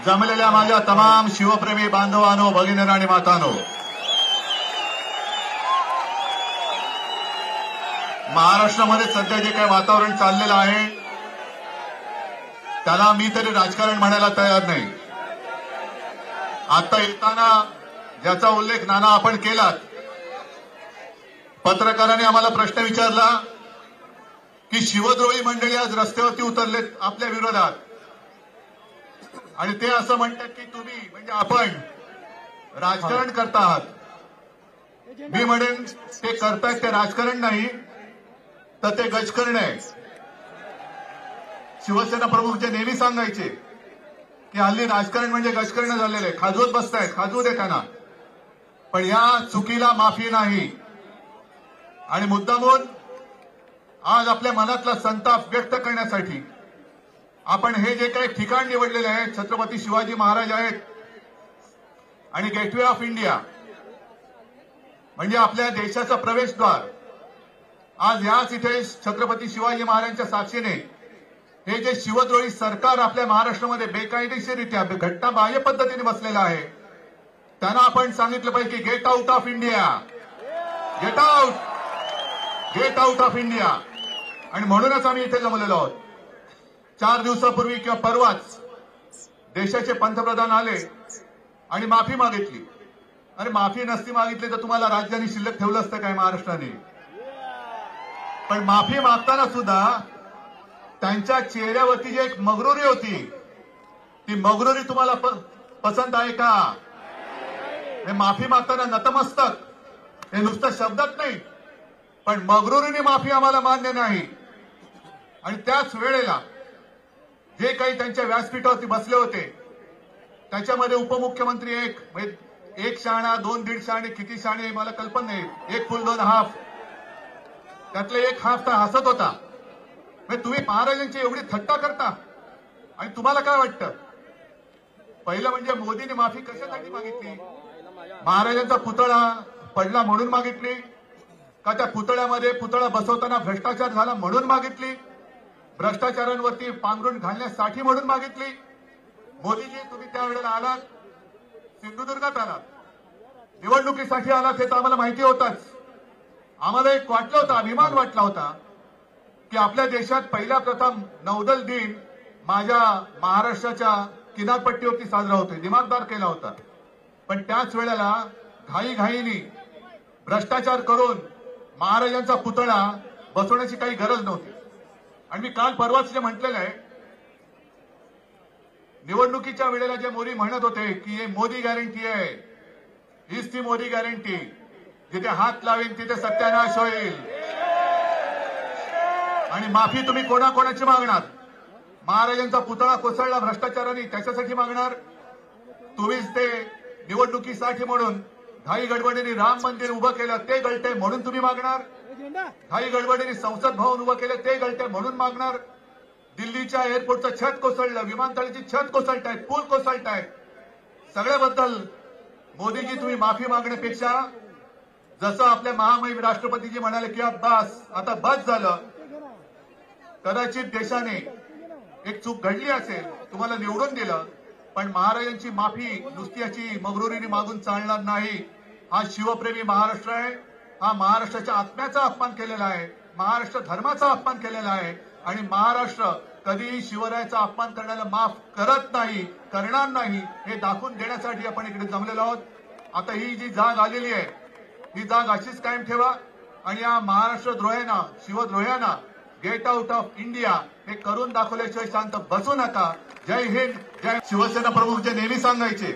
जमलेल्या माझ्या तमाम शिवप्रेमी बांधवांनो, भगिनींनो आणि मातांनो, महाराष्ट्रामध्ये सध्या जे काही वातावरण चाललेलं आहे त्याला मी तरी राजकारण म्हणायला तयार नाही. आता येताना ज्याचा उल्लेख नाना आपण केलात, पत्रकारांनी आम्हाला प्रश्न विचारला की शिवद्रोही मंडळी आज रस्त्यावरती उतरलेत आपल्या विरोधात आणि ते असं म्हणतात की तुम्ही म्हणजे आपण राजकारण करता आहात. मी म्हणेन ते करतायत ते राजकारण नाही तर ते गजकरण आहे. शिवसेना प्रमुख जे नेहमी सांगायचे की हल्ली राजकारण म्हणजे गजकरण झालेलं आहे, खाजवत बसतायत, खाजवू दे त्यांना, पण या चुकीला माफी नाही. आणि मुद्दामून आज आपल्या मनातला संताप व्यक्त करण्यासाठी आपण हे जे काही ठिकाण निवडलेले आहे, छत्रपती शिवाजी महाराज आहेत आणि गेटवे ऑफ इंडिया म्हणजे आपल्या देशाचा प्रवेशद्वार, आज याच इथे छत्रपती शिवाजी महाराजांच्या साक्षीने हे जे शिवद्रोही सरकार आपल्या महाराष्ट्रामध्ये बेकायदेशीररित्या घटनाबाह्य पद्धतीने बसलेलं आहे, त्यांना आपण सांगितलं पाहिजे की gate out of India, get out, gate out of India. आणि म्हणूनच आम्ही इथे जमलेलो आहोत. 4 दिवसापूर्वी किंवा परवाच देशाचे पंतप्रधान आले आणि माफी मागितली. अरे माफी नसती मागितली तर तुम्हाला राज्याने शिल्लक ठेवलं असतं काय महाराष्ट्राने? पण माफी मागताना सुद्धा त्यांच्या चेहऱ्यावरती जी एक मगरुरी होती, ती मगरुरी तुम्हाला पसंत आहे का? हे माफी मागताना नतमस्तक हे नुसतं शब्दात नाही, पण मगरुरीने माफी आम्हाला मान्य नाही. आणि त्याच वेळेला जे काही त्यांच्या व्यासपीठावरती बसले होते त्याच्यामध्ये उपमुख्यमंत्री एक शहाणा, 2 दीड शहाणे, किती शहाणे मला कल्पना नाही, 1 फुल 2 हाफ, त्यातले 1 हाफ तर हसत होता. तुम्ही महाराजांची एवढी थट्टा करता आणि तुम्हाला काय वाटतं? पहिलं म्हणजे मोदीने माफी कशासाठी मागितली? महाराजांचा पुतळा पडला म्हणून मागितली का? त्या पुतळ्यामध्ये पुतळा बसवताना भ्रष्टाचार झाला म्हणून मागितली? भ्रष्टाचारांवरती पांघरून घालण्यासाठी म्हणून मागितली? मोदीजी तुम्ही त्यावेळेला आलात, सिंधुदुर्गात आलात, निवडणुकीसाठी आलात हे तर आम्हाला माहिती होताच. आम्हाला एक वाटलं होतं, अभिमान वाटला होता की आपल्या देशात पहिला प्रथम नौदल दिन माझ्या महाराष्ट्राच्या किनारपट्टीवरती साजरा होतोय, दिमागदार केला होता. पण त्याच वेळेला घाईघाईने भ्रष्टाचार करून महाराजांचा पुतळा बसवण्याची काही गरज नव्हती. आणि मी काल परवाच जे म्हटलेलं आहे, निवडणुकीच्या वेळेला जे मोदी म्हणत होते की हे मोदी गॅरंटी आहे, हीच ती मोदी गॅरंटी, जिथे हात लावेल तिथे सत्यानाश होईल. आणि माफी तुम्ही कोणाकोणाची मागणार? महाराजांचा पुतळा कोसळला भ्रष्टाचाराने त्याच्यासाठी मागणार? तुम्हीच ते निवडणुकीसाठी म्हणून घाई गडबडीने राम मंदिर उभं केलं ते गळते म्हणून तुम्ही मागणार? घाई गडबडीने संसद भवन उभं केलं ते गळते म्हणून मागणार? दिल्लीच्या एअरपोर्टचं छत कोसळलं, विमानतळाची छत कोसळतायत, पूल कोसळतायत, सगळ्याबद्दल मोदीजी तुम्ही माफी मागण्यापेक्षा जसं आपल्या महामहिम राष्ट्रपतीजी म्हणाले की बस, आता बस झालं. कदाचित देशाने एक चूक घडली असेल, तुम्हाला निवडून दिलं, पण महाराजांची माफी नुसती याची मगरुरीने मागून चालणार नाही. हा शिवप्रेमी महाराष्ट्र आहे, हा महाराष्ट्राच्या आत्म्याचा अपमान केलेला आहे, महाराष्ट्र धर्माचा अपमान केलेला आहे आणि महाराष्ट्र कधीही शिवरायाचा अपमान करण्याला माफ करत नाही, करणार नाही, हे दाखवून देण्यासाठी आपण इकडे जमलेलो आहोत. आता ही जी जाग आलेली आहे ही जाग अशीच कायम ठेवा आणि या महाराष्ट्र द्रोह्यांना, शिवद्रोह्यांना गेट आउट ऑफ इंडिया हे करून दाखवल्याशिवाय शांत बसू नका. जय हिंद, जय शिवसेना प्रमुख जे नेहमी सांगायचे